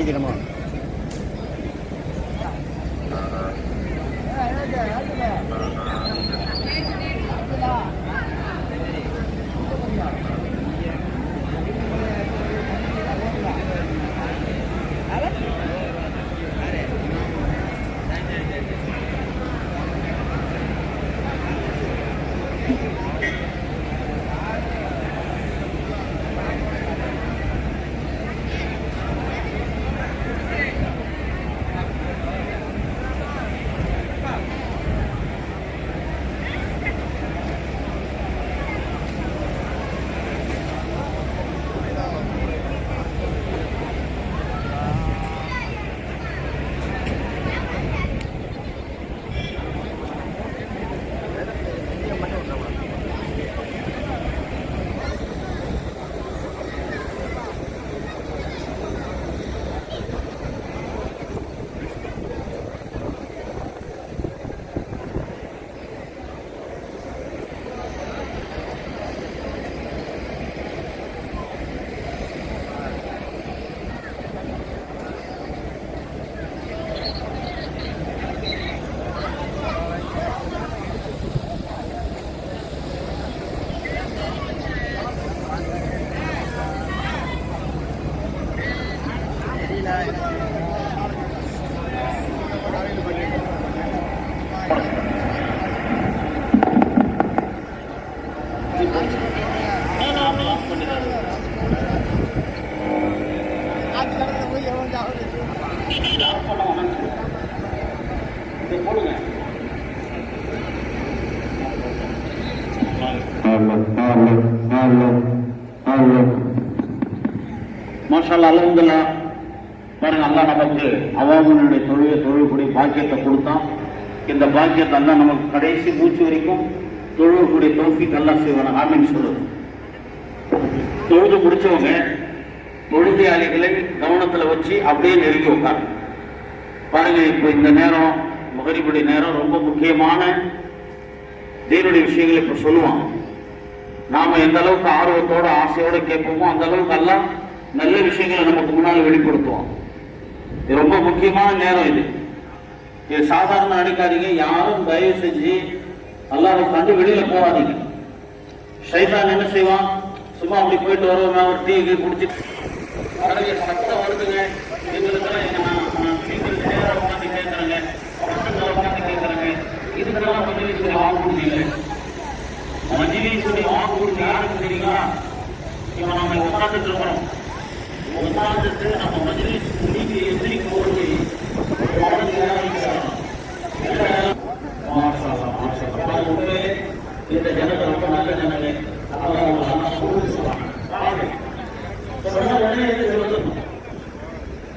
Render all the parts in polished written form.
வைக்கிறோமா? மாஷா அல்லாஹ், அல்ஹம்துலில்லாஹ். பாருங்க, அல்லாஹ் நமக்கு அவாமுடைய தொழுகக்கூடிய பாக்கியத்தை கொடுத்தான். இந்த பாக்கியத்தை அல்லாஹ் நமக்கு கடைசி மூச்சு வரைக்கும் தொழுகக்கூடிய தௌஃபீக் அல்லாஹ் செய்வான. ஆமீன் சொல்லுது. தொழுது முடிச்சவங்க தொழுகையாளிகளை கவனத்தில் வச்சு அப்படியே நெருங்கி உட்காரு. பாருங்க, இப்போ இந்த நேரம் மகரிபுடைய நேரம், ரொம்ப முக்கியமான தீனுடைய விஷயங்களை இப்போ சொல்லுவாங்க. நாம எந்த அளவுக்கு ஆர்வத்தோட ஆசையோட கேட்போமோ அந்த அளவுக்கு எல்லாம் நல்ல விஷயங்களை நமக்கு முன்னால் வெளிப்படுத்துவோம். இது ரொம்ப முக்கியமான நேரம். இது சாதாரண அடிக்காதீங்க. யாரும் தயவு செஞ்சு அல்லாஹ்வை கண்டு வெளியில போகாதீங்க. ஷைத்தான் என்ன செய்வான், சும்மா அப்படி போயிட்டு வருவோம், ஒரு டீ குடிச்சு சத்தம் வருதுங்க, எங்களுக்கு நேரம் உட்காந்து கேட்கறாங்க, உட்காந்து கேட்கறாங்க. இதுக்கெல்லாம் மஜ்லிஸுடைய வாக்குறுதி இல்லை. மஜ்லிஸுடைய வாக்குறுதி யாருக்கு தெரியுங்களா? இப்ப நம்ம உட்காந்துட்டு இருக்கிறோம். உட்காந்துட்டு நம்ம மஜ்லிஸ் முடிஞ்சு எதிரிக்கு போறது இந்த ஜனத்தை ரொம்ப நல்ல ஜனங்க. சொன்ன உடனே சொல்லணும்.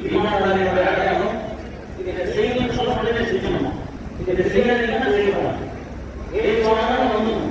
ஈமான்தாரியோட அடையாளம் இதை செய்யணும்னு சொல்ல உடனே செஞ்சணும். இதை செய்யாதீங்கன்னா செய்யணும். ஏது சொன்னாலும் வந்துடும்.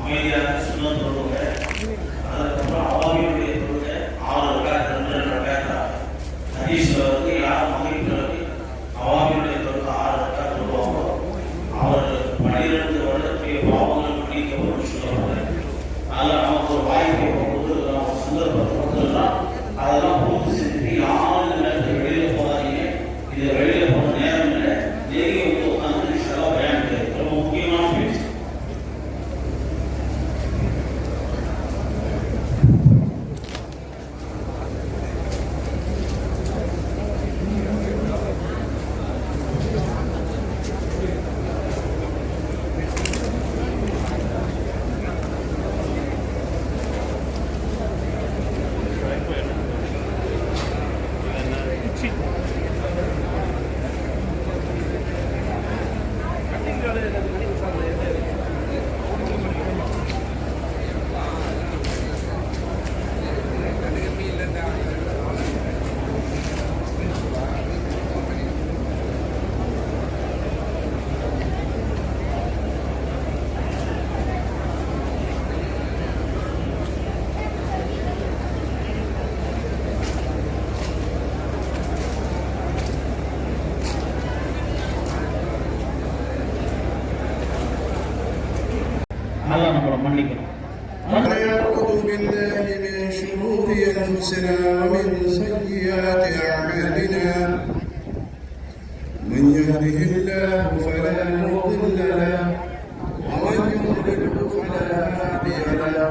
அமைதியாக சுண்ணத் தொழுகை, அதுக்கப்புறம் அவாவியுடைய தொழுகை 6 ரக்காத் 2 ரக்காத். ஹதீஸ்ல வந்து யார் மகரிபிற்கு அவாவியுடைய தொழுகை 6 ரக்காத் தொழுவாங்களோ அவர் 12 வருடத்துடைய பாவங்கள் மன்னிக்கப்படும் சொல்லுவாங்க. அதனால நமக்கு ஒரு வாய்ப்பை போகும்போது நம்ம சந்தர்ப்பத்தை வந்துடலாம். அதெல்லாம் பூர்த்தி செஞ்சுட்டு யாரும் இந்த நேரத்தில் வெளியில போகாதீங்க. இது வெளியில போன நேரம் இல்லை. நீங்க வந்து உட்காந்து செலவு பயன்படுது. ரொம்ப முக்கியமான பேச்சு. நல்லா நம்மளை மன்னிக்கணும். ونعوذ بالله من شرور أنفسنا ومن سيئات أعمالنا من يهده الله فلا مضل له ومن يضلل فلا هادي له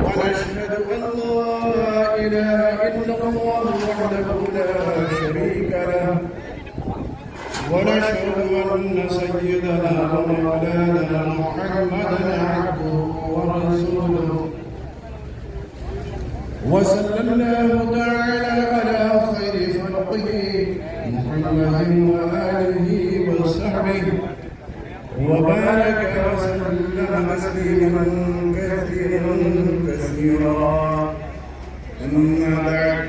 ونشهد أن لا إله إلا الله وحده لا شريك له ونشهد أن سيدنا ومولانا محمدا عبده ورسوله وصلى الله تعالى على خير خلقه محمد وآله وصحبه وبارك وسلم تسليما كثيرا كثيرا. أما بعد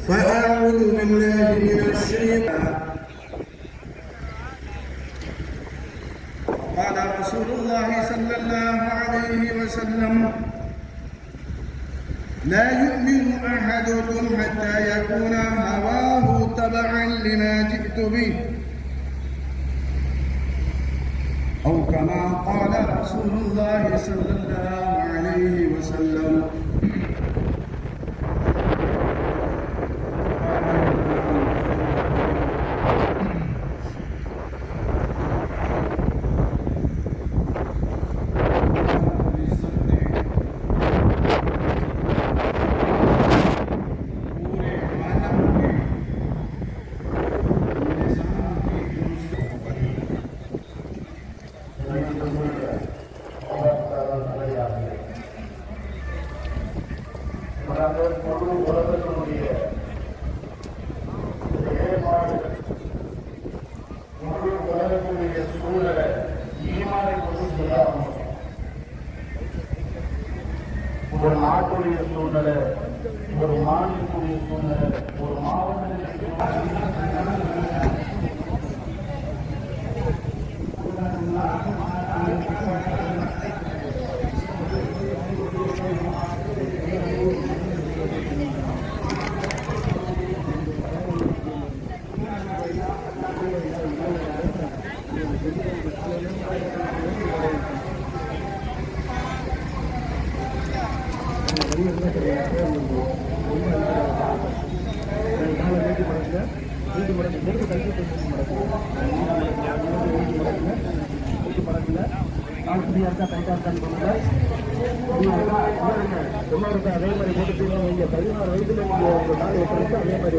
فأعوذ بالله من الشيطان. قال رسول الله صلى الله عليه وسلم لا يؤمن أحدكم حتى يكون هواه تبعا لما جئت به أو كما قال رسول الله صلى الله عليه وسلم. ஒரு நாட்டுடைய சூழ்நிலை, ஒரு மாநிலத்துடைய சூழ்நிலை, ஒரு மாவட்டத்துடைய அதே மாதிரி போட்டு நீங்க 16 வயதுல நீங்க உங்க காலை ஒப்படைச்சு அதே மாதிரி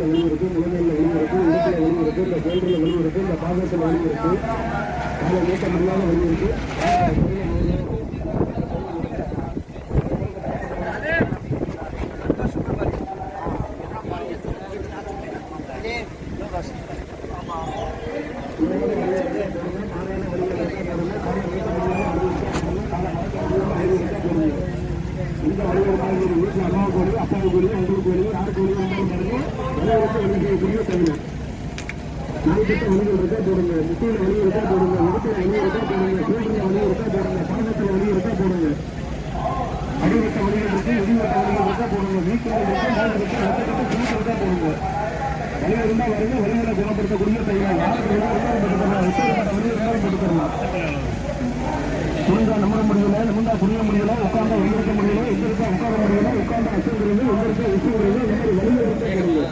வெளியிருக்கு, முழுமையில் வெளியிருக்கு, இடுப்பில் வெளியிருக்கு, இந்த கோல்றில் வெளியிருக்கு, இந்த பாகத்தில் வெளியிருக்கு, அதில் நீக்க முடியாத வெளியிருக்கு. இந்த வழிகள் வீட்டில் அம்மா அப்பாவுக்கு வழி உங்களுக்கு வழி யாருக்கு வழி வந்தாலும் பாருங்க வலியுறுத்த வழி செய்யக்கூடிய தைலம். நாய்க்கிட்ட வழிகள் இருக்கா போடுங்க, முட்டியில் வழி இருக்கா போடுங்க, முகத்தில் வழி இருக்கா போடுங்க, சூழ்நிலை வழி இருக்கா போடுங்க, பாதத்தில் வழி இருக்கா போடுங்க, அடிவட்ட வழிகள் இருக்கு, இடிவட்ட வழிகள் இருக்கா போடுங்க, வீக்கில் இருக்கா, மேல இருக்கா, இருக்கா போடுங்க. வலி இருந்தால் வருங்க, வலிகளை குணப்படுத்தக்கூடிய தைலம். யாருக்கு வலி இருந்தாலும் போட்டுக்கலாம், விசேஷப்பட்ட வலி இருந்தாலும் போட்டுக்கலாம். குனிந்தா நிமிட முடியல, நிமிந்தா குனிய முடியல, உட்கார்ந்தா எழுந்திருக்க முடியல, எந்திரிக்கா உட்கார முடியல, உட்கார்ந்தா அசைகிறது, எந்திரிக்க விசுகிறது, இந்த மாதிரி வலியை இருக்க போடுங்க.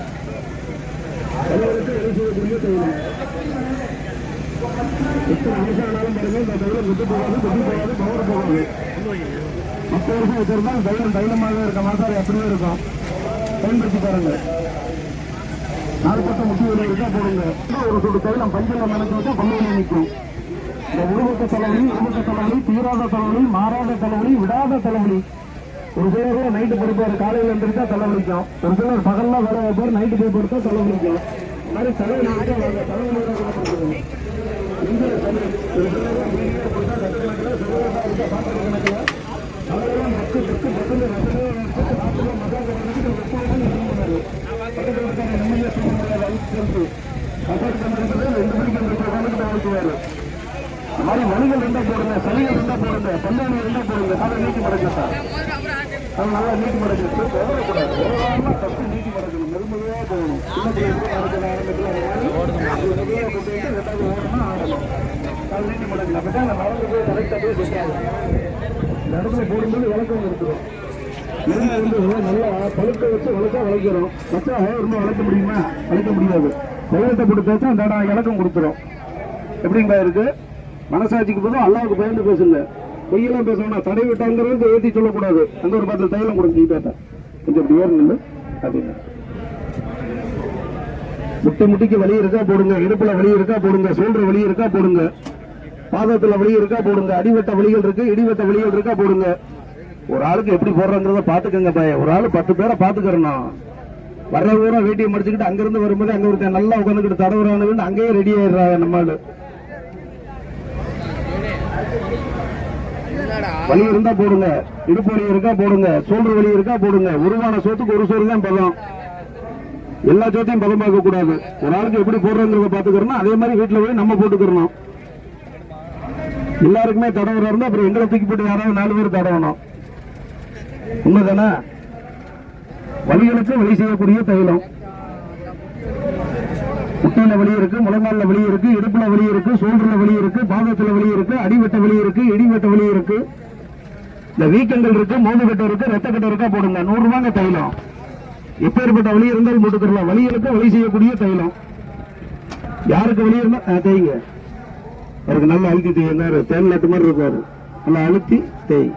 வலிகளுக்கு வலி செய்யக்கூடிய தைலம். எத்தனை நிமிஷம் ஆனாலும் பாருங்க, இந்த தைலம் விட்டு போகாது, கொண்டு போகாது, பவர் போகாது. 10 வருஷம் வச்சிருந்தால் தைலம் தைலமாக இருக்க மாசாரி அப்படியே இருக்கும். பயன்படுத்தி பாருங்க. 4 பக்கம் முட்டி வலி இருக்கா போடுங்க. ஒரு சொட்டு தைலம் பஞ்சல நினைச்சு வச்சா பல்லுவலி நிற்கும். இந்த உருவத்த தலைவலி, உருவத்த தலைவலி, தீராத தலைவலி, மாறாத தலைவலி, விடாத தலைவலி. ஒரு சிலர் நைட்டு படுப்பார், காலையில் எழுந்திரிச்சா தலைவலிக்கும். ஒரு சிலர் பகல்ல வேலை வைப்பார், நைட்டு போய் படுத்தா தலைவலிக்கும். இந்த மாதிரி தலைவலி தலைவலியோட குணப்படுத்துவோம். இந்த ஒரு சிலர் மீடியா கொடுத்தா கட்டுக்கணக்கில் சிறுவர்கள் பாத்திர கணக்கில் அதெல்லாம் மக்கு மக்கு மக்குன்னு ரசனையை எடுத்து நாட்டில் மசாலா கணக்கு வெப்பம் பண்ணுவார். பக்கத்தில் நிம்மதியாக செய்ய முடியாது. அழுத்து கசாட்டு கணக்கு 2 மணிக்கு கணக்கு அழுத்துவார். இந்த மாதிரி வலிகள் இருந்தால் போடுங்க, சளிகள் இருந்தால் போடுங்க, பல்லாணி இருந்தால் போடுங்க. காலை நீட்டி மடக்கா அது நல்லா நீட்டி மடக்கிறது போடக்கூடாது. ஓரளவு ஃபஸ்ட்டு நீட்டி மடக்கணும், மெருமையாக போகணும். சின்ன பிள்ளைங்க நடக்கிற ஆரம்பத்தில் மெருமையாக போட்டு 2வது ஓடணும் ஆடணும். காலை நீட்டி மடக்கணும். அப்போ தான் நடந்து போய் கரெக்டாக போய் செட்டாகும். இந்த இடத்துல போடும்போது விளக்கம் எடுத்துடும். நெருங்க வந்து நல்லா பழுக்க வச்சு வளர்த்தா வளைக்கிறோம். வச்சா இன்னும் வளர்க்க முடியுமா? வளைக்க முடியாது. தைலத்தை போட்டு தேய்ச்சா அந்த இடம் இலக்கம் கொடுத்துரும். எப்படிங்களா இருக்கு? மனசாட்சிக்கு போதும் அல்லாவுக்கு பயந்து பேசுங்க. பொய்யெல்லாம் பேசணும். தடை விட்டாங்கிறது ஏற்றி சொல்லக்கூடாது. அந்த ஒரு 10 தைலம் கொடுத்துட்டா கொஞ்சம் இப்படி ஏறணும் அப்படின்னு. முட்டிக்கு வலி இருக்கா போடுங்க, இடுப்புல வலி இருக்கா போடுங்க, சோல்ற வலி இருக்கா போடுங்க, பாதத்துல வலி இருக்கா போடுங்க, அடிவட்ட வலிகள் இருக்கு, இடிவட்ட வலிகள் இருக்கா போடுங்க. ஒரு ஆளுக்கு எப்படி போடுறங்கிறத பாத்துக்கங்க பாய. ஒரு ஆளு 10 பேரை பாத்துக்கிறணும். வர்ற ஊரம் வேட்டியை முடிச்சுக்கிட்டு அங்கிருந்து வரும்போது அங்க ஒருத்தன் நல்லா உட்காந்துக்கிட்டு தடவுறானு அங்கேயே ரெடி ஆயிடுறாங்க. நம்மளு வலி இருந்தா போடுங்க, இடுப்பு வலி இருக்கா போடுங்க, சோல்ற வலி இருக்கா போடுங்க. உருவான சோத்துக்கு ஒரு சோறு தான் பதம். எல்லா சோத்தையும் பதம் பார்க்க கூடாது. ஒரு ஆளுக்கு எப்படி போடுறங்கிறத பாத்துக்கிறோம். அதே மாதிரி வீட்டுல போய் நம்ம போட்டுக்கிறோம். எல்லாருக்குமே தடவுறா இருந்தா அப்புறம் எங்களை தூக்கி போட்டு யாராவது 4 பேர் தடவணும். உண்மைதானே? வலிகளுக்கு வலி செய்யக்கூடிய தைலம். முட்டையில வலி இருக்கு, முழங்கால வலி இருக்கு, இடுப்புல வலி இருக்கு, சோல்றல வலி இருக்கு, பாதத்துல வலி இருக்கு, அடிவட்ட வலி இருக்கு, இடிவட்ட வலி இருக்கு, இந்த வீக்கங்கள் இருக்கு, மோதுகட்டை இருக்கு, ரத்தக்கட்டை இருக்கா போடுங்க. 100 ரூபாங்க தைலம். எப்பேற்பட்ட வலி இருந்தாலும் போட்டுக்கலாம். வலிகளுக்கு வலி செய்யக்கூடிய தைலம். யாருக்கு வலி இருந்தா தேய்ங்க. அவருக்கு நல்லா அழுத்தி தேய்ந்தாரு. தேன் நாட்டு மாதிரி இருப்பாரு. நல்லா அழுத்தி தேய்.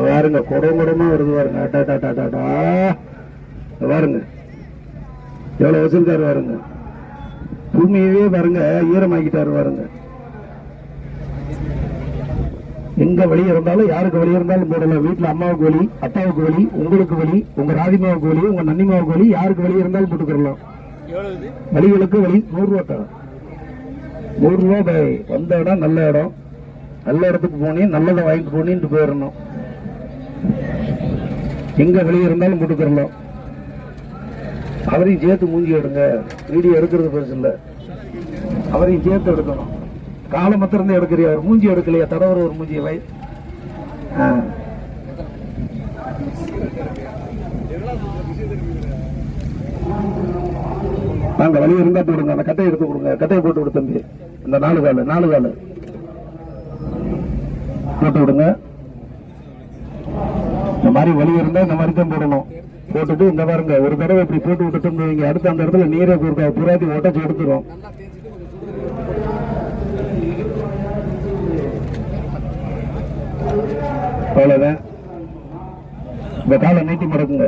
பாருங்க குடமா வருது பாருங்க. பாருங்க எவ்வளவு வச்சிருக்காரு பாருங்க. பூமியவே பாருங்க ஈரமாக்கிட்டாரு பாருங்க. எங்க வலி இருந்தாலும் யாருக்கு வலி இருந்தாலும் போடலாம். வீட்டுல அம்மாவுக்கு வலி, அப்பாவுக்கு வலி, உங்களுக்கு வலி, உங்க ராதிமாவுக்கு வலி, உங்க நன்னிமாவுக்கு வலி, யாருக்கு வலி இருந்தாலும் போட்டுக்கலாம். வலிகளுக்கு வலி 100 ரூபா தான். 100 ரூபா வந்த இடம் நல்ல இடம். நல்ல இடத்துக்கு போனீங்க, நல்லதை வாங்கிட்டு போனீன்னு போயிடணும். எங்க வலி இருந்தாலும் போட்டுக்கலாம். அவரையும் சேர்த்து மூஞ்சி எடுங்க. வீடியோ எடுக்கிறது பெருசு இல்ல, அவரையும் சேர்த்து எடுக்கணும். காலை மத்திரம் எடுக்கிறியா, ஒரு மூஞ்சி எடுக்கலையா? தடவர ஒரு மூஞ்சியை வை. நாங்க வலி இருந்தா போடுங்க. அந்த கட்டையை எடுத்து கொடுங்க. கட்டையை போட்டு விடு தம்பி. இந்த 4 காலு போட்டு விடுங்க. இந்த மாதிரி வலி இருந்தா இந்த மாதிரி தான் போடணும். போட்டுட்டு இந்த பாருங்க ஒரு தடவை இப்படி போட்டு விட்டுட்டோம்னு வைங்க, அடுத்து அந்த இடத்துல நீரை புறாத்தி ஒட்டச்சு எடுத்துரும். அவ்வளவுதான். இந்த காலை நீட்டி மடக்குங்க.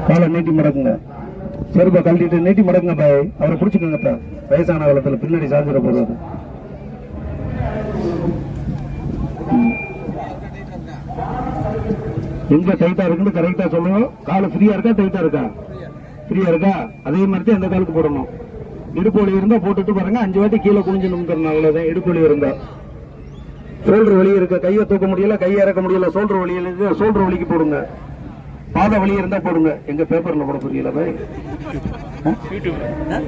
காலை நீட்டி மடக்குங்க. செருப்பை கழட்டிட்டு நீட்டி மடக்குங்க பாய். அவரை பிடிச்சுக்கோங்க. வயசான காலத்துல பின்னாடி சாஞ்சிட போறது. எங்க டைட்டா இருக்குன்னு கரெக்டா சொல்லணும். கால ஃப்ரீயா இருக்கா டைட்டா இருக்கா? ஃப்ரீயா இருக்கா? அதே மாதிரி தான் எந்த காலுக்கு போடணும். இடுப்பு வலி இருந்தா போட்டுட்டு பாருங்க. 5 வாட்டி கீழே குனிஞ்சு நிமிடணும். அவ்வளவுதான். இடுப்பு வலி இருந்தா ஷோல்டர் வலி இருக்க, கையை தூக்க முடியல, கையை இறக்க முடியல, ஷோல்டர் வலி இருக்கு, ஷோல்டர் வலிக்கு போடுங்க. பாத வலி இருந்தா போடுங்க. எங்க பேப்பர்ல போட புரியல பாய்.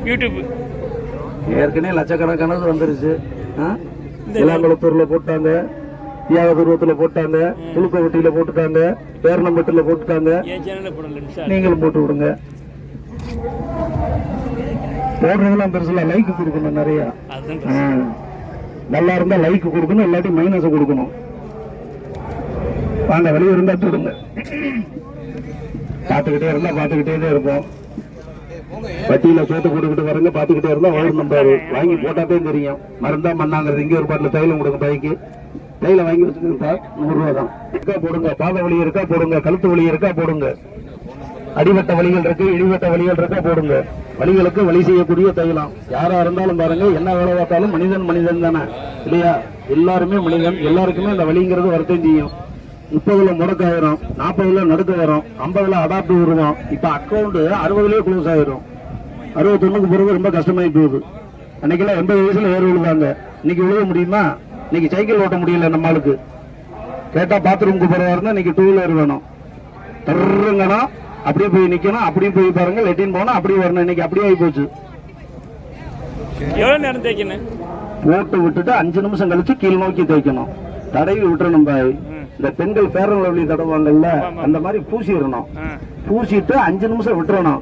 யூடியூப் ஏற்கனவே லட்சக்கணக்கானது வந்துருச்சு. இளங்குளத்தூர்ல போட்டாங்க, தியாகதுருவத்துல போட்டாங்க, புழுக்கவட்டியில போட்டுட்டாங்க, பேரணம்பட்டுல போட்டுட்டாங்க. நீங்களும் போட்டு விடுங்க. போடுறதெல்லாம் பெருசுல லைக் கொடுக்கணும் நிறைய. நல்லா இருந்தா லைக் கொடுக்கணும், இல்லாட்டி மைனஸ் கொடுக்கணும். வாங்க, வெளியே இருந்தா விடுங்க. பார்த்துக்கிட்டே இருந்தா பார்த்துக்கிட்டே தான் இருப்போம். வட்டியில சேர்த்து போட்டுக்கிட்டு வரங்க, பார்த்துக்கிட்டே இருந்தா வரும். நம்பாரு வாங்கி போட்டாதே தெரியும். மருந்தா மண்ணாங்கிறது. இங்கே ஒரு பாட்டில் தைலம் கொடுங்க. பைக்கு தைல வாங்கி வச்சுக்கோங்க சார், 100 ரூபா தான். இருக்கா போடுங்க. பாத வலி இருக்கா போடுங்க. கழுத்து வலி இருக்கா போடுங்க. அடிவட்ட வலிகள் இருக்கு, இடிவட்ட வலிகள் இருக்கா போடுங்க. வலிகளுக்கு வலி செய்யக்கூடிய தைலம். யாரா இருந்தாலும் பாருங்க, என்ன வேலை பார்த்தாலும் மனிதன் மனிதன் தானே இல்லையா? எல்லாருமே மனிதன். எல்லாருக்குமே அந்த வலிங்கிறது வருத்தம் செய்யும். 30ல முடக்காயிரும், 40ல நடுக்க வரும், 50ல அடாப்ட் வருவோம். இப்ப அக்கௌண்ட் 60லயே க்ளோஸ் ஆயிரும். 61க்கு பிறகு ரொம்ப கஷ்டமாயி போகுது. அன்னைக்கெல்லாம் 80 வயசுல ஏறு விழுவாங்க. இன்னைக்கு விழுக முடியுமா? இன்னைக்கு சைக்கிள் ஓட்ட முடியல நம்மளுக்கு. கேட்டா பாத்ரூமுக்கு போறதா இன்னைக்கு 2 வீலர் வேணும். தருங்கனா அப்படியே போய் நிக்கணும், அப்படியே போய் பாருங்க, லெட்டின் போனா அப்படியே வரணும். இன்னைக்கு அப்படியே ஆகி போச்சு. எவ்வளவு நேரம் தேய்க்கணும்? போட்டு விட்டுட்டு 5 நிமிஷம் கழிச்சு கீழ் நோக்கி தேய்க்கணும். தடவி விட்டுறணும் பாய். இந்த பெண்கள் ஃபேர் அண்ட் லவ்லி தடவாங்கல்ல, அந்த மாதிரி பூசிடணும். பூசிட்டு 5 நிமிஷம் விட்டுறணும்.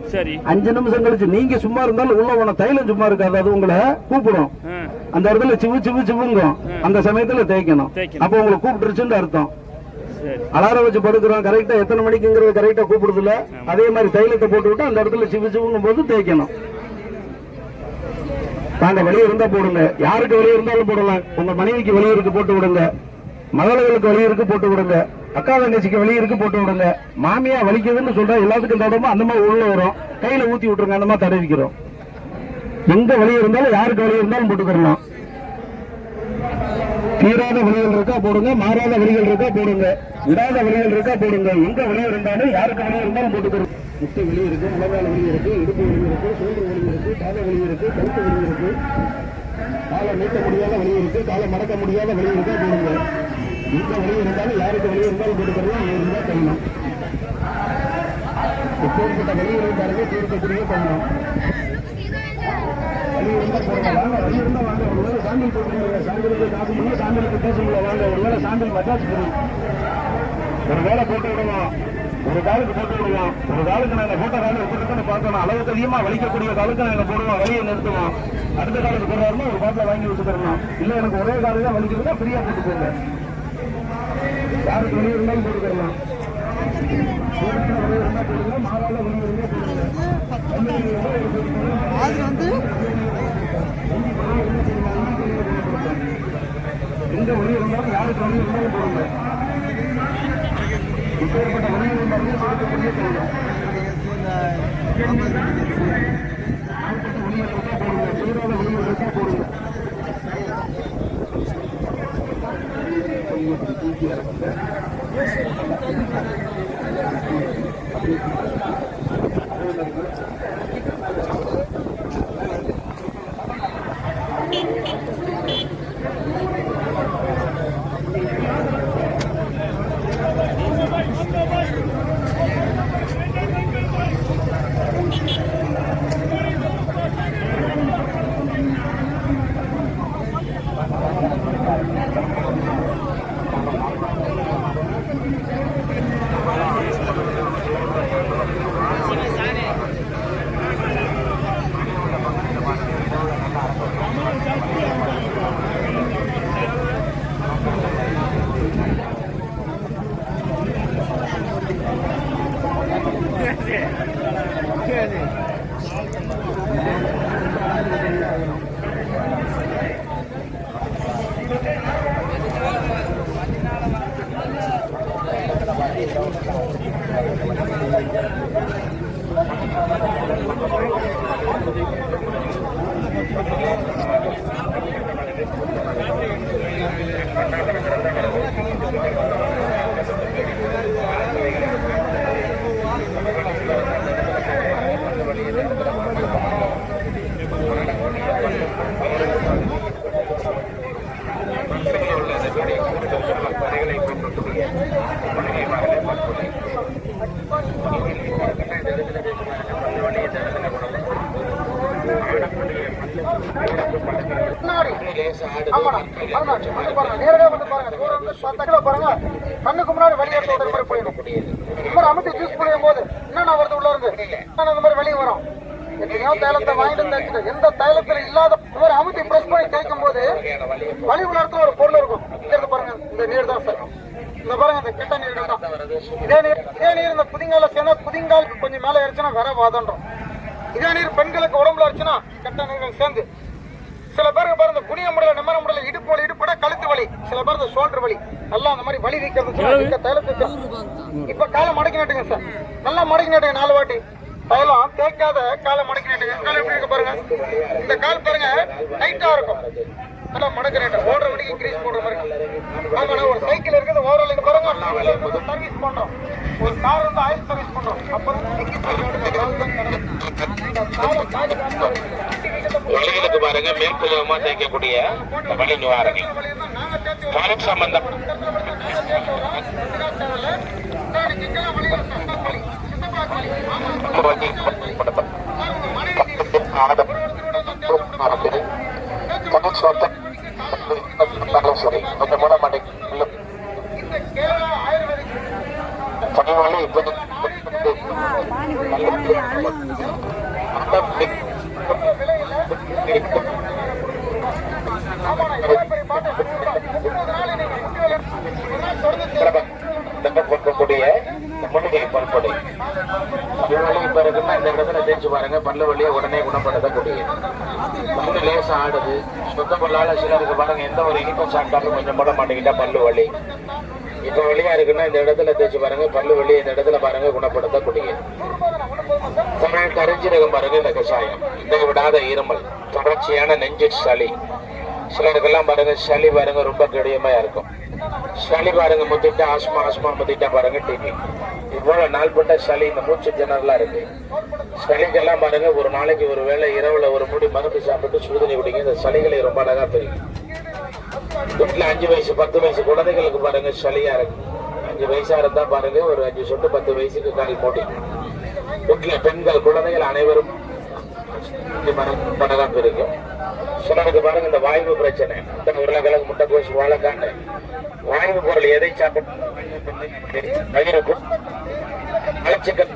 5 நிமிஷம் கழிச்சு நீங்க சும்மா இருந்தாலும் உள்ள போன தைலம் சும்மா இருக்காது, அது உங்களை கூப்பிடும். அந்த இடத்துல சிவு சிவு சிவுங்கும். அந்த சமயத்துல தேய்க்கணும். அப்ப உங்களை கூப்பிட்டுருச்சுன்னு அர்த்தம். அலாரம் வச்சு படுக்கிறோம், கரெக்டா எத்தனை மணிக்குங்கிறது கரெக்டா கூப்பிடுதுல, அதே மாதிரி தைலத்தை போட்டு விட்டு அந்த இடத்துல சிவு சிவுங்கும் போது தேய்க்கணும். தாங்க வெளியே இருந்தா போடுங்க. யாருக்கு வெளியே இருந்தாலும் போடலாம். உங்க மனைவிக்கு வெளியே இருக்கு போட்டு விடுங்க. மகளுக்கு வலி இருக்கு போட்டு விடுங்க. அக்கா தங்கச்சிக்கு வலி இருக்கு போட்டு விடுங்க. மாமியா வலிக்குதுன்னு சொல்ற எல்லாத்துக்கும் தடவை அந்த மாதிரி உள்ள வரும். கையில ஊத்தி விட்டுருங்க. அந்த மாதிரி தடவிக்கிறோம். எங்க வலி இருந்தாலும் யாருக்கு வலி இருந்தாலும் போட்டுக்கிறலாம். தீராத வலிகள் இருக்கா போடுங்க, மாறாத வலிகள் இருக்கா போடுங்க, விடாத வலிகள் இருக்கா போடுங்க. எங்க வலி இருந்தாலும் யாருக்கு வலி இருந்தாலும் போட்டுக்கிறோம். முட்டை வலி இருக்கு, முழங்கால வலி இருக்கு, இடுப்பு வலி இருக்கு, சோல்டர் வலி இருக்கு, பாத வலி இருக்கு, கழுத்து வலி இருக்கு, காலை நீட்ட முடியாத வலி இருக்கு, காலை மடக்க முடியாத வலி இருக்கா போடுங்க. எந்த வலி இருந்தாலும் யாருக்கு வலி இருந்தாலும் போட்டுக்கிறோம். 100 ரூபாய் தரணும். எப்பேற்பட்ட வலிகள் பாருங்க, தீர்க்கக்கூடிய தரணும். வலி இருந்தா போடலாம். வலி இருந்தா வாங்க. ஒருவேளை சாண்டில் போட்டுருங்க. சாண்டிலுக்கு காசு பண்ணி சாண்டிலுக்கு பேசல வாங்க. ஒருவேளை சாண்டில் மசாஜ் பண்ணும். ஒரு வேலை போட்டு விடுவோம். ஒரு காலுக்கு போட்டு விடுவோம். ஒரு காலுக்கு நாங்கள் போட்ட காலம் எடுத்துக்கிட்டு பார்க்கணும். அளவுக்கு அதிகமா வலிக்கக்கூடிய காலுக்கு நாங்கள் போடுவோம். வலியை நிறுத்துவோம். அடுத்த காலுக்கு போடுறாருன்னா ஒரு பாட்டில் வாங்கி வச்சுக்கிறோம். இல்லை எனக்கு ஒரே காலம் தான் வலிக்கிறதா ஃப்ரீயா போட்டுக்கோங்க. யாருக்கு வெளியே இருந்தாலும் போட்டுக்கலாம். வெளியே இருந்தால் போடுங்க, மாதால வெளியே இருந்தால் போடுங்க. அது வந்து எந்த வழி இருந்தாலும் யாருக்கு வழி இருந்தாலும் போடுங்க. இப்பேற்பட்ட வழியில் இருந்தாலும் கொடுக்கக்கூடிய சொல்லலாம். வழியில் இருக்கா போடுங்க, சீரான வழியில் இருக்கா போடுங்க. தூக்கி இறக்குங்க. உள்ளது நேரடியாக வந்து பாருங்க, தூரம் வந்து 10 கிலோ பாருங்க, கண்ணுக்கு முன்னாடி வெளியே எடுத்து ஒரு மாதிரி போயிடும். இந்த மாதிரி அமுத்தி ஜூஸ் புளியும் போது என்னென்ன வருது உள்ள இருந்து இந்த மாதிரி வெளியே வரும். எத்தனையோ தைலத்தை வாங்கிட்டு தேய்ச்சிட்டு எந்த தைலத்துல இல்லாத ஒரு அமுத்தி பிரஸ் பண்ணி தேய்க்கும் போது வலி உணர்த்துல ஒரு பொருள் இருக்கும். இங்க பாருங்க, இந்த நீர் தான் சார். இந்த பாருங்க, இந்த கெட்ட நீர் தான். இதே நீர் இந்த புதிங்கால சேர்ந்தா புதிங்காலுக்கு கொஞ்சம் மேல ஏறிச்சுன்னா வேற வாதன்றோம். இதே நீர் பெண்களுக்கு உடம்புல இருந்துச்சுன்னா கெட்ட நீர்கள் சேர்ந்து சில பேருக்கு பாருங்க குனிய முடியல, நிம்மர முடியல, இடுப்பு வலி, இடுப்பட கழுத்து வலி, சில பேர் இந்த ஷோல்டர் வலி, நல்லா அந்த மாதிரி வலி நீக்கிறது இந்த தைலத்தை. இப்ப காலை மடக்கி நட்டுங்க சார், நல்லா மடக்கி நட்டுங்க 4 வாட்டி. தைலம் தேய்க்காத காலை மடக்கி நட்டுங்க. கால் எப்படி இருக்கு பாருங்க, இந்த கால் பாருங்க டைட்டா இருக்கும். நல்லா மடக்கி நட்டு ஓடுற வரைக்கும் கிரீஸ் போடுற மாதிரி. ஆமாண்ணா, ஒரு சைக்கிள் இருக்குது ஓவரால் பாருங்க, சர்வீஸ் பண்றோம். ஒரு கார் வந்து ஆயில் சர்வீஸ் பண்றோம். அப்புறம் வலிகளுக்கு பாருங்க மேற்குலமா தேய்க்கக்கூடிய வலி நிவாரணி காலம் சம்பந்தம் சரி அந்த மூல மாட்டேன் கொடுக்கக்கூடிய மூலிகை பல்பொடை இப்ப இருக்குன்னா இந்த இடத்துல தேய்ச்சி பாருங்க, பல்லு வலியை உடனே குணப்படுத்தக்கூடிய. பல்லு லேசா ஆடுது, சுத்த பல்லால சிலருக்கு பாருங்க எந்த ஒரு இனிப்பு சாப்பிட்டாலும் கொஞ்சம் போட மாட்டேங்கிட்டா பல்லு வலி. இப்ப வலியா இருக்குன்னா இந்த இடத்துல தேய்ச்சி பாருங்க, பல்லு வலி இந்த இடத்துல பாருங்க குணப்படுத்தக்கூடிய. தமிழ் கரிஞ்சீரகம் பாருங்க, இந்த கஷாயம் இந்த விடாத இருமல், தொடர்ச்சியான நெஞ்சு சளி, சிலருக்கெல்லாம் பாருங்க சளி பாருங்க ரொம்ப கடினமா இருக்கும். சளி பாருங்க முத்திட்டா ஆஸ்மா முத்திட்டா பாருங்க டிபி. இவ்வளவு நாள்பட்ட சளி, இந்த மூச்சு திணறலா இருக்கு. சளிக்கெல்லாம் பாருங்க ஒரு நாளைக்கு ஒரு வேளை இரவுல ஒரு மூடி மருந்து சாப்பிட்டு சுடுதண்ணி குடிங்க, இந்த சளிகளை ரொம்ப அழகா பெருகும். வீட்டுல 5 வயசு 10 வயசு குழந்தைகளுக்கு பாருங்க சளியா இருக்கு. 5 வயசா இருந்தா பாருங்க ஒரு 5 சொட்டு 10 வயசுக்கு கால் மூடி. வீட்டுல பெண்கள் குழந்தைகள் அனைவரும் அழகா பெருகும். சிலருக்கு பாருங்க இந்த வாய்வு பிரச்சனை, உருளைக்கிழங்கு, முட்டைக்கோசு, வாழைக்கான்னு வாய்வு பொருள் எதை சாப்பிட்டு வயிறுக்கும் மலச்சிக்கல்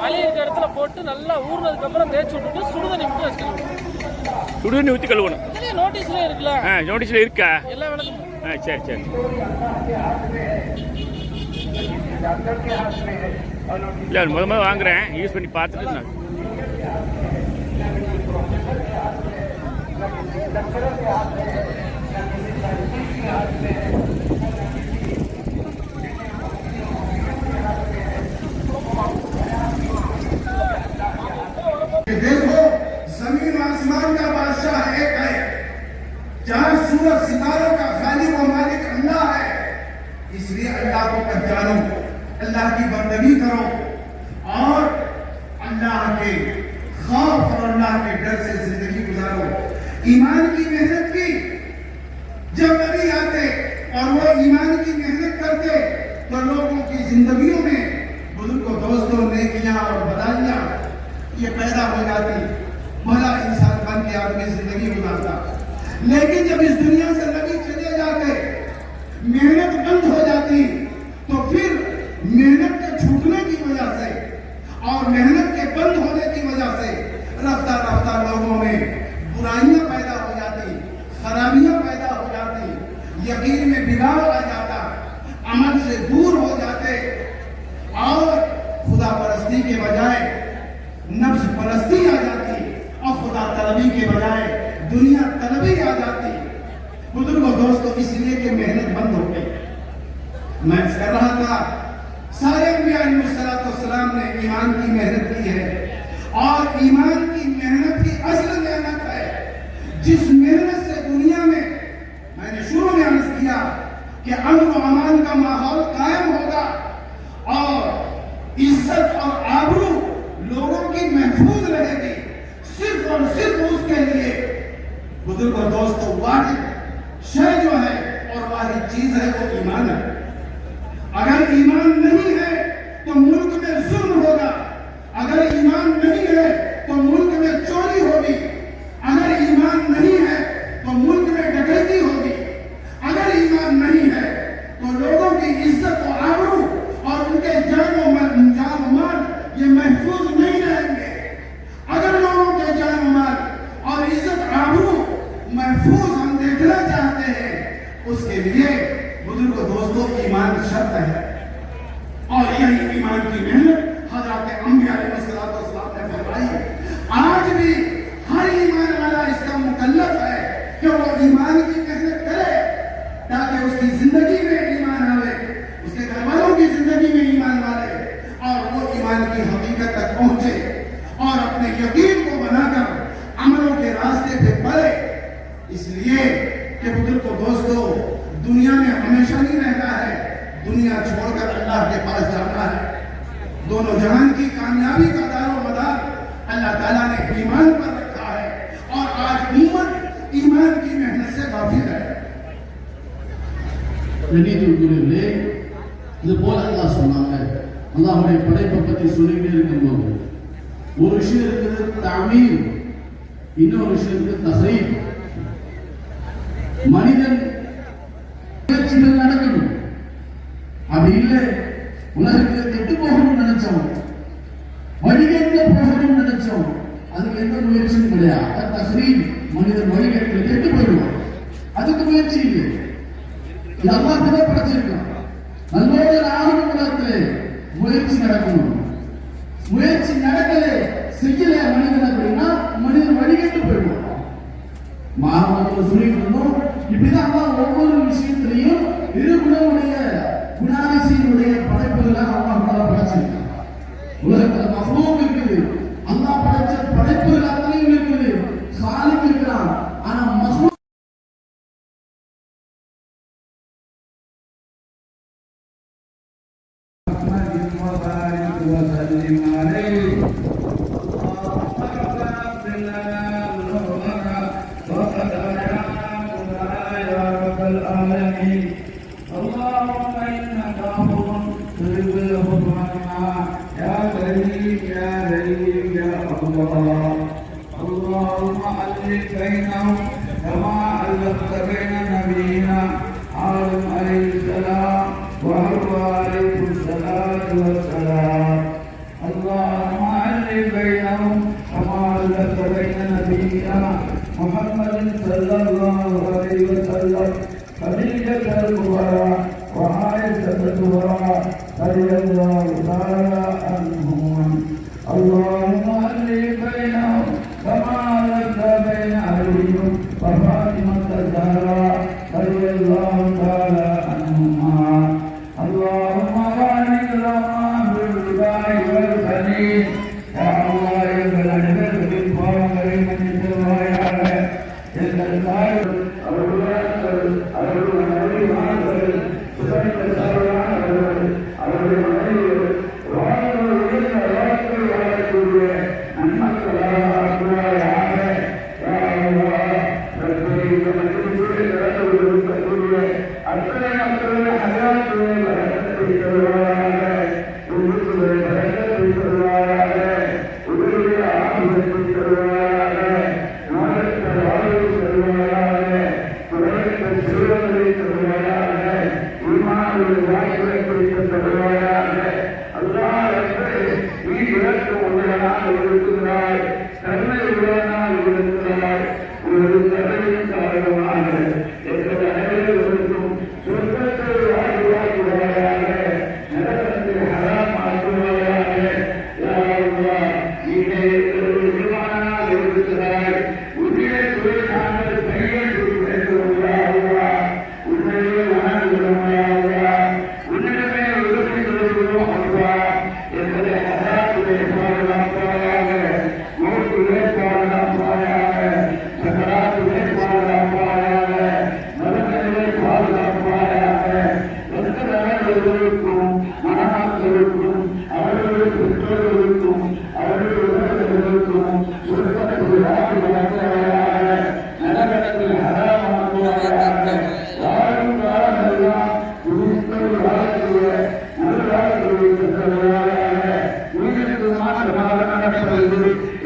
சளி இருக்க இடத்துல போட்டு நல்லா ஊறினதுக்கப்புறம் தேய்ச்சி விட்டுட்டு சுடுதண்ணி விட்டு வச்சுக்கணும். சுடுதண்ணி ஊற்றி கழுவணும். இதுலேயே நோட்டீஸ்லேயே இருக்குல்ல? நோட்டீஸில் இருக்கா? எல்லா விளக்கமும். சரி சரி. இல்லை முதல்ல வாங்குறேன், யூஸ் பண்ணி பார்த்துட்டு நான் देखो जमीन आसमान का बादशाह एक है, जहां सूरज सितारों का खालिक व मालिक अल्लाह है। इसलिए अल्लाह को पहचानो, अल्लाह की बंदगी करो और अल्लाह के खौफ और अल्लाह के डर से जिंदगी गुजारो। ईमान की मेहनत की, जब नबी आते और वो ईमान की मेहनत करते तो लोगों की जिंदगियों में बुजुर्गों दोस्तों नेकियां और भलाइयां ये पैदा हो जाती, भला इंसान बन के आदमी जिंदगी गुजारता। लेकिन जब इस दुनिया से नबी चले जाते, मेहनत बंद हो जाती, तो फिर मेहनत के छूटने की वजह से और मेहनत के बंद होने की वजह से रफ्ता रफ्ता लोगों में बुराइयां पैदा हो जाती, खराबियां पैदा हो जाती, यकीन में बिगाड़ आ जाता, अमल से दूर हो जाते और खुदा परस्ती के बजाय नफ्स परस्ती आ जाती और खुदा तलबी के बजाय दुनिया तलबी आ जाती। बुजुर्गों दोस्तों, इसलिए कि मेहनत बंद हो गई। मैं कह रहा था सारे अंबिया अलैहिस्सलाम ने ईमान की मेहनत की है और ईमान की मेहनत ही असल मेहनत है, जिस मेहनत से दुनिया में मैंने शुरू में अर्ज किया कि अमन व अमान का माहौल कायम होगा और इज्जत और आबरू लोगों की महफूज रहेगी, सिर्फ और सिर्फ उसके लिए बुजुर्गों दोस्तों वाहिद शय जो है और वाहिद चीज है वो ईमान है। अगर ईमान नहीं है तो मुल्क में जुल्म होगा, अगर ईमान नहीं है तो मुल्क में चोरी होगी, अगर ईमान नहीं है तो मुल्क में डकैती होगी, अगर ईमान नहीं है तो लोगों की इज्जत और आबरू और उनके जान व माल ये महफूज नहीं रहेंगे। अगर लोगों के जान माल और इज्जत आबरू महफूज हम देखना चाहते हैं, उसके लिए बुजुर्गों दोस्तों ईमान शर्त है और यही ईमान की मेहनत हजरत अंबिया अलैहिस्सलाम ने फरमाई है। आज भी हर ईमान वाला इसका मुकल्लफ है कि वो ईमान की मेहनत करे ताकि उसकी जिंदगी में ईमान आवे, उसके घर वालों की जिंदगी में ईमान आवे और वो ईमान की हकीकत तक पहुंचे और अपने यकीन को बनाकर अमलों के रास्ते पे बढ़े। इसलिए कि बुजुर्गों दोस्तों, दुनिया में हमेशा नहीं रहना है, दुनिया छोड़कर अल्लाह के पास जाना है। दोनों जहान की कामयाबी का दारोमदार अल्लाह ताला ने ईमान पर रखा है और आज उम्मत ईमान की मेहनत से गाफिल है। இது போல அல்லாஹ் சொன்னாங்க. அல்லாஹ்வுடைய படைப்பை பற்றி சொல்லிக்கிட்டே இருக்கும்போது ஒரு விஷயம் இருக்குது தமீர், இன்னொரு விஷயம் இருக்குது தஹரீப். மனிதன் முயற்சிகள் நடக்கணும், அப்படி இல்லை உலகத்தில் கெட்டு போகணும்னு நினைச்சோம், வழிகேட்ல போகணும்னு நினைச்சோம், அதுக்கு எந்த முயற்சியும் கிடையாது. தஹரீப், மனிதன் வழிகேட்ல கெட்டு போயிடுவான், அதுக்கு முயற்சி இல்லை. இது அல்லாஹ் தான் படைச்சிருக்கான். நல்லோட ஆரம்பத்தில் முயற்சி நடக்கணும், முயற்சி நடக்கல செய்யல மனிதன் அப்படின்னா மனிதன் வழிகேட்டு போயிடுவான். மாணவர்கள் சொல்லிட்டு இருந்தோம், இப்படிதான் ஒவ்வொரு விஷயத்திலையும் இருகுணமுடைய குணாதிசையினுடைய படைப்புகளை அல்லாஹ் படைச்சிருக்கான். உலகத்துல மஹ்லூக் இருக்குது, அல்லாஹ் படைச்ச படைப்புகள் அத்தனையும் இருக்குது, காலிக் இருக்கிறான். ஆனா மஹ்லூக் وسلم عليه اللهم انك عفو تحب العفو عنا يا كريم يا رحيم يا الله. اللهم الف بينهم كما الفت بين نبينا آدم عليه السلام وحواء عليه الصلاه والسلام. اللهم محمد صلى الله عليه وسلم خديجة الكبرى وعائشة الكبرى رضي الله تعالى عنهم. اللهم ألف بينهم كما ألفت بين علي وفاطمة الزهراء رضي الله تعالى عنهما. اللهم بارك لهما في الرباع والبنين. يا الله எங்கள் அனைவருக்கும் பாவங்களை மன்னித்தருள்வாயாக. எங்கள் தாய்கள் அவர்கள் அறிவார்கள் சுதந்திர சர்வானவர்கள் அவருடைய மனைவிகள் வாழ்க்கை வாழக்கூடிய நன்மக்களாக ஆக்குவாயாக. அத்தனை மக்களுடைய ஹயாத்துவை வரக்கத்தை தருவாயாக. வரக்கத்தை தருவாயாக. உங்களுடைய ஆபத்தை தருவாயாக. நாளத்த வாழ்வை தருவாயாக. குறைத்த செல்வங்களை தருவாயாக. ஈமானுடைய வாய்ப்புகளை தருவாயாக. அல்லாஹ்வே நீ விளக்கு உள்ளவனாக இருக்கிறாய். கருணை உள்ளவனாக இருக்கிறாய். ஒரு கருணையின் காரணமாக எங்கள் அனைவருக்கும் சொர்க்கத்தை வாழ்வாக்குவாயாக. நரகத்தை ஹராமாக்குவாயாக. யா அல்லாஹ் நீயே எங்களுடைய இமானாக இருக்கிறாய். உன்னிலே போய் நாங்கள் கையெழுத்து வேண்டும். யா அல்லாஹ் உன்னையே வணங்குகிறோம். யா அல்லாஹ் உன்னிடமே உதவி கொள்கிறோம். அல்லாஹ் எங்களை ஹராத்திலே பாதுகாப்பாயாக. மௌத்திலே பாதுகாப்பாயாக. சகராத்திலே பாதுகாப்பாயாக. மரணத்திலே பாதுகாப்பாயாக. எந்த நிலைகளுக்கும் மனமாக்களுக்கும் அவர்களுடைய பெற்றோர்களுக்கும் அவர்களுடைய உறவினர்களுக்கும் சொர்க்கத்தில் பாதுகாப்பாயாக. நரகத்தில் ஹராமாக்குவாயாக. வாழும் காலமெல்லாம் உயிர்கள் வாழக்கூடிய நல்வாழ்வுகளை தருவாயாக. உயிருக்கு மாற்றமாக நடப்பது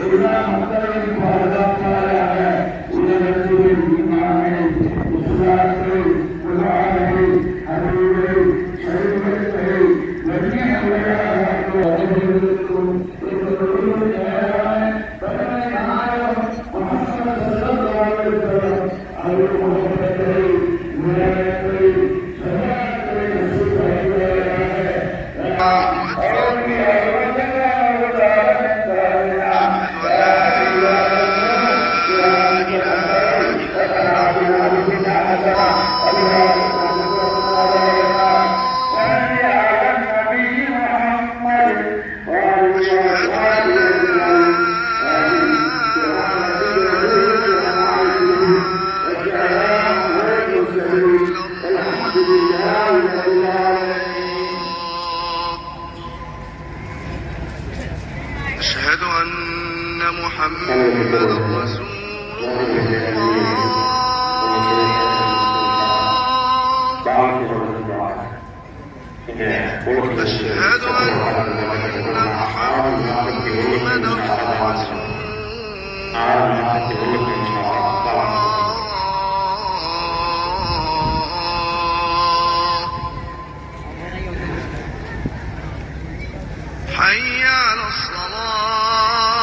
எல்லா மக்களையும் பாதுகாப்பாயாக. உலகத்தில் ஈமானை, இஸ்லாத்தை, குர்ஆனை, அறிவை, சைவத்தை கண்ணியமுடையதாக ஆக்குவதற்கும் எங்களுடைய தேவையான கருணை நாயகம் முஹம்மது ஸல்லல்லாஹு அலைஹி வஸல்லம் அவருடைய முகத்தை, விளையாட்டை, சலாத்தை أشهد أن محمدا رسول أشهد أن محمدا رسول حي على الصلاة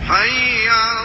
حي على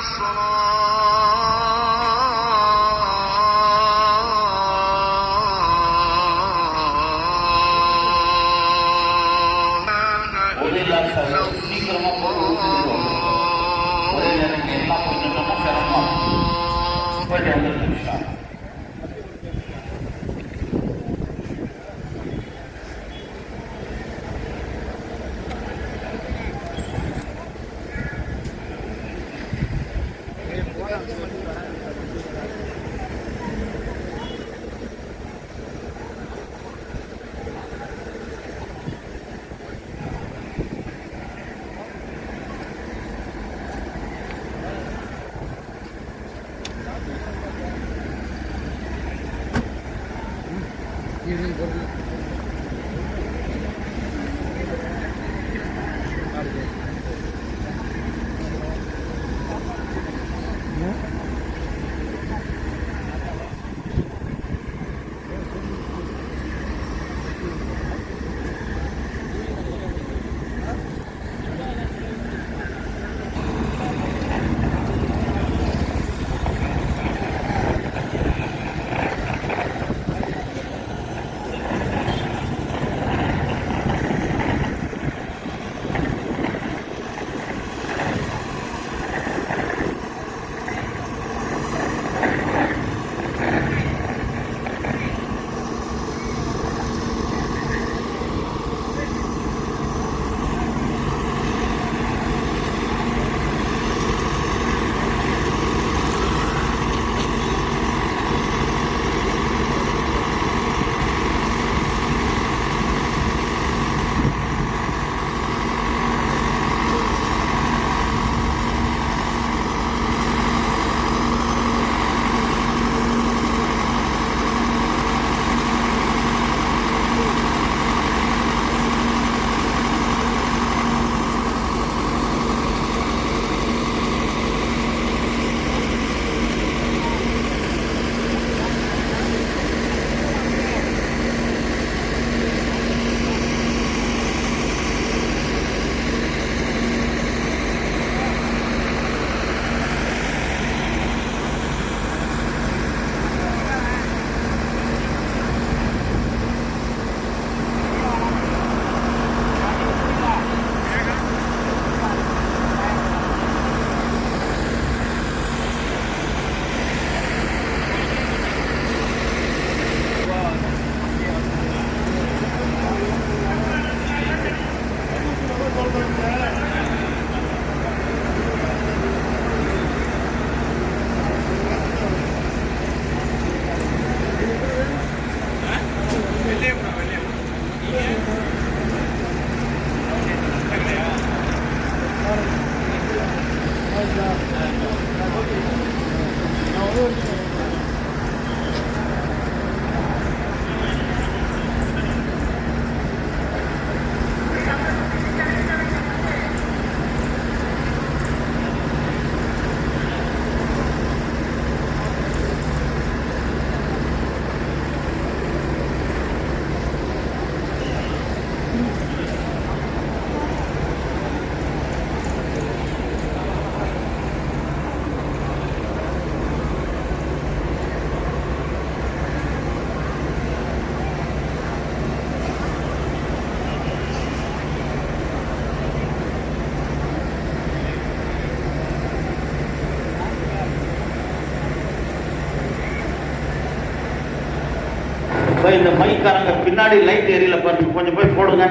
இந்த மைக்காரங்க பின்னாடி லைட் எரியல பாருங்க, கொஞ்சம் போய் போடுங்க.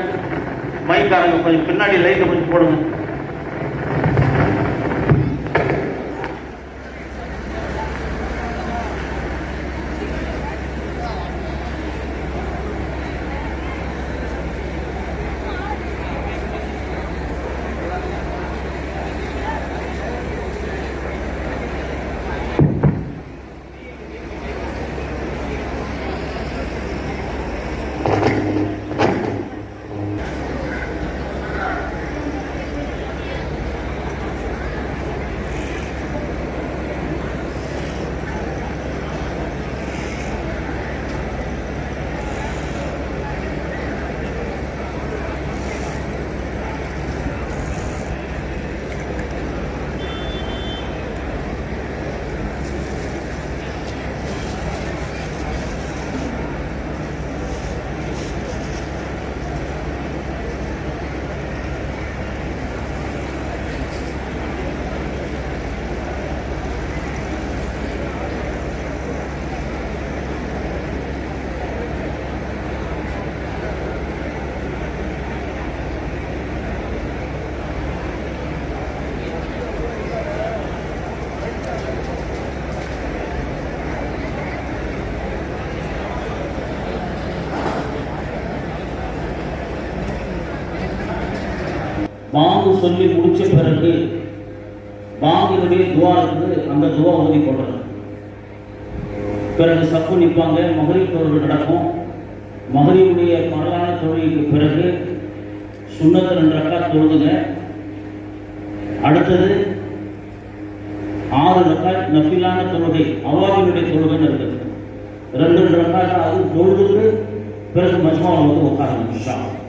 மைக்காரங்க கொஞ்சம் பின்னாடி லைட்டை கொஞ்சம் போடுங்க. பாங்கு சொல்லி முடிச்ச பிறகு பாங்கினுடைய துவா இருந்து அந்த துவா ஓதி போடுறது. பிறகு சப்பு நிற்பாங்க, மகரிப் தொழுகை நடக்கும். மகரிபுடைய பரவான தொழுகைக்கு பிறகு சுன்னத்து 2 ரக்காத் தொழுதுங்க. அடுத்தது 6 ரக்காத் நஃபிலான தொழுகை, அவாவினுடைய தொழுகைன்னு இருக்குது. 2 ரக்காத் அது தொழுதுட்டு பிறகு மஜ்மாவில் வந்து உட்காரணும். இன்ஷா அல்லாஹ்.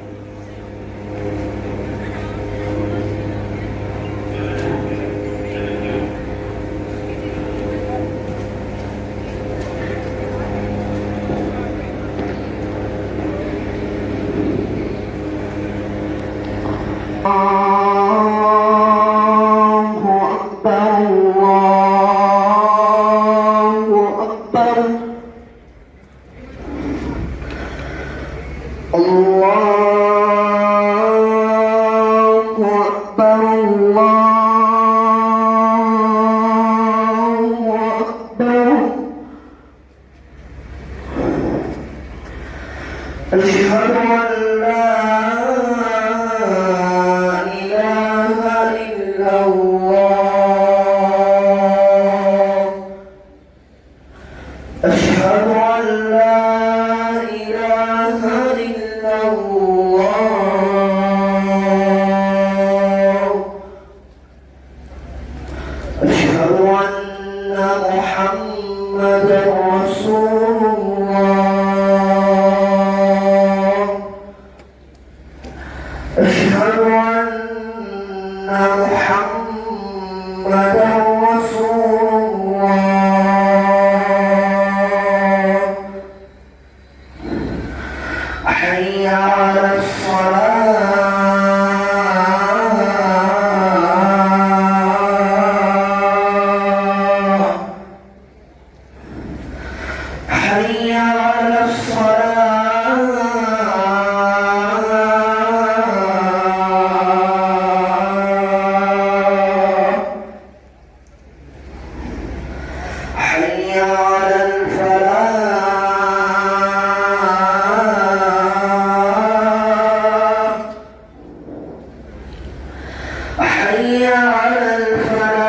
حي على الفلاح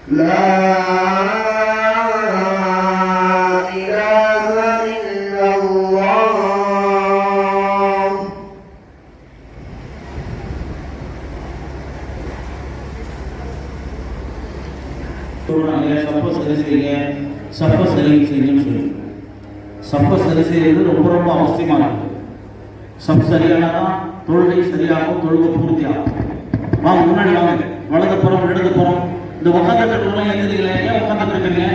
சப்ப சரி செய்யுங்க, சப்ப சரி செய்யுங்கன்னு சொல்லி சப்ப சரி செய்யறது ரொம்ப ரொம்ப அவசியமாக இருக்கு. சப் சரியானதான் தொழுகை சரியாகும், தொழுகை பூர்த்தியாகும். வாங்க முன்னாடி வாங்க, வலது புறம் இடது புறம். இந்த உட்காந்துருக்கீங்க எழுதுறீங்களே, ஏன் உட்காந்துருக்கீங்க?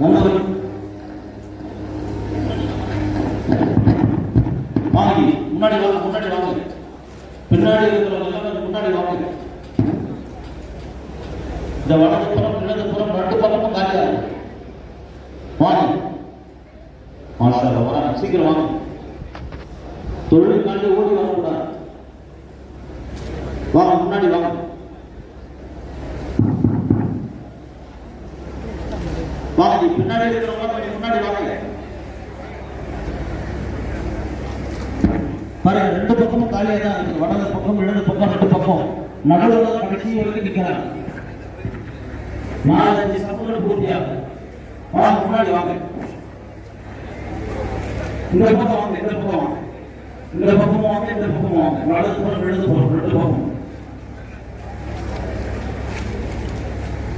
உங்களுக்கு வாங்க, முன்னாடி வாங்க, முன்னாடி வாங்க. பின்னாடி இருக்கிறவங்க முன்னாடி வாங்க. இந்த வலது புறம் இடது புறம் ரெண்டு பக்கமும் காலியா வாங்க. மாஷா அல்லாஹ், வாங்க சீக்கிரம் வாங்க. தொழில் காண்டி ஓடி வரக்கூடாது. வாங்க முன்னாடி வாங்க. வாங்க பின்னாடி இருக்கிறவங்க முன்னாடி வாங்க. பாருங்க, ரெண்டு பக்கமும் காலியா தான் இருக்கு. வலது பக்கம் இடது பக்கம் ரெண்டு பக்கம். நடுவில் தான் கடைசி வரைக்கும் நிற்கிறாங்க. 4-5 சப்பங்கள் பூர்த்தியாகும். வாங்க முன்னாடி வாங்க. இந்த பக்கம் வாங்க, இந்த பக்கம் வாங்க. இந்த பக்கம் வாங்க, இந்த பக்கம் வாங்க. வலது புறம் இடது புறம் ரெண்டு பக்கம்.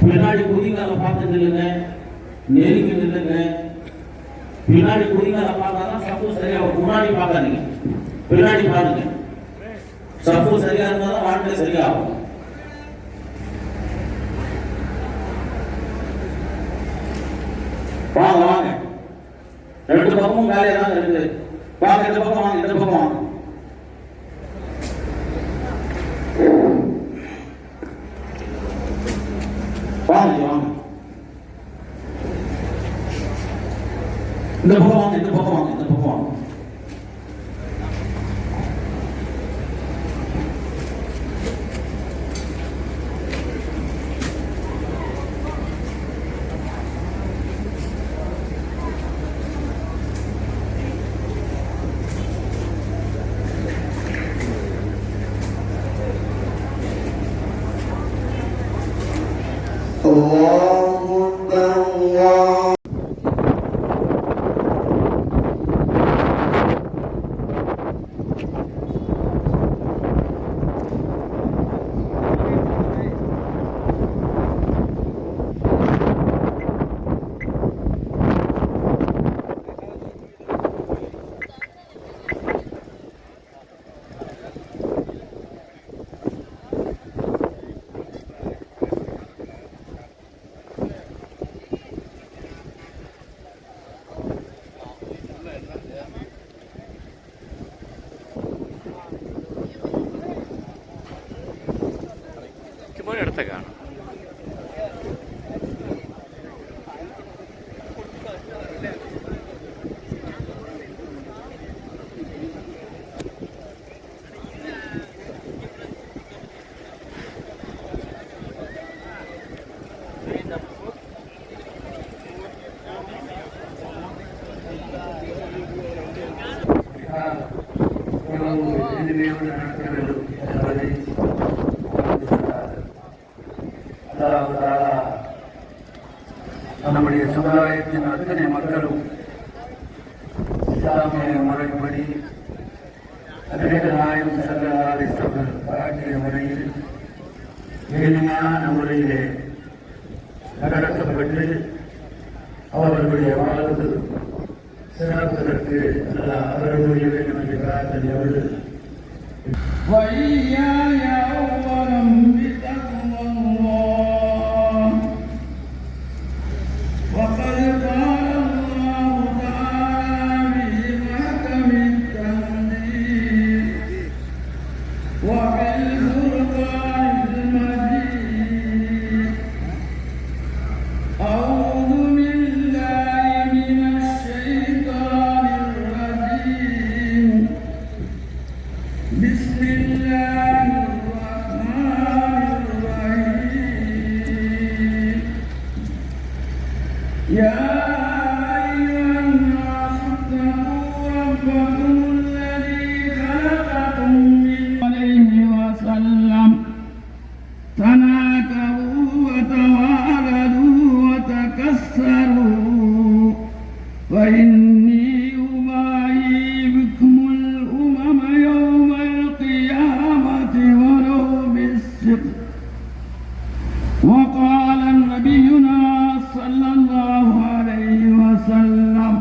பின்னாடி குதிகால பார்த்து நில்லுங்க, நெருங்கி நில்லுங்க. பின்னாடி குதிகால பார்த்தாதான் சப்பு சரியா. முன்னாடி பார்க்காதீங்க, பின்னாடி பாருங்க. சப்பு சரியா இருந்தாதான் வாழ்க்கை சரியாகும். வாங்க வாங்க, ரெண்டு பக்கமும் வேலையா தான் இருக்குது. வாங்க, இந்த பக்கம் வாங்க, இந்த பக்கம் வாங்க. வாங்க வாங்க, இந்த பக்கம் வாங்க, இந்த பக்கம் வாங்க, இந்த பக்கம் வாங்க. இடத்த காணும். நம்முடைய சமுதாயத்தின் அத்தனை மக்களும் இஸ்லாமிய முறைப்படி நாயகம் ஸல்லல்லாஹு அலைஹி வஸல்லம் காட்டிய முறையில் எளிமையான முறையிலே நடத்தப்பட்டு அவர்களுடைய வாழ்வு சிறப்பதற்கு அருள் புரிய வேண்டும் என்று பிரார்த்தனையோடு تناكروا وتوالوا فإني أبايع بكم الأمم يوم القيامة ولو بالسقط. وقال نبينا صلى الله عليه وسلم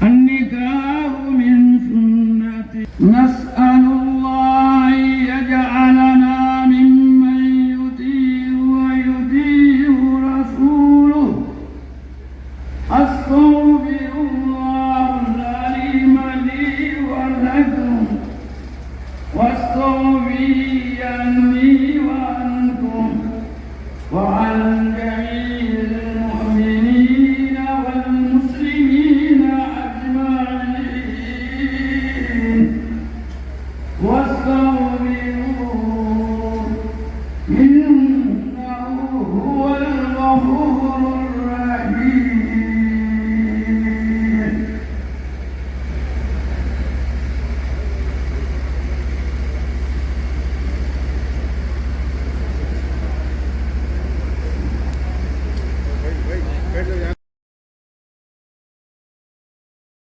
النكاح من سنتي. نسأل الله أن يجعلنا ممن يطيع ويطيع رسوله. أستغفر الله العليم لي ولكم واستغفر عني وعنكم وعن جميع المؤمنين والمسلمين أجمعين. واستغفروه إنه هو الغفور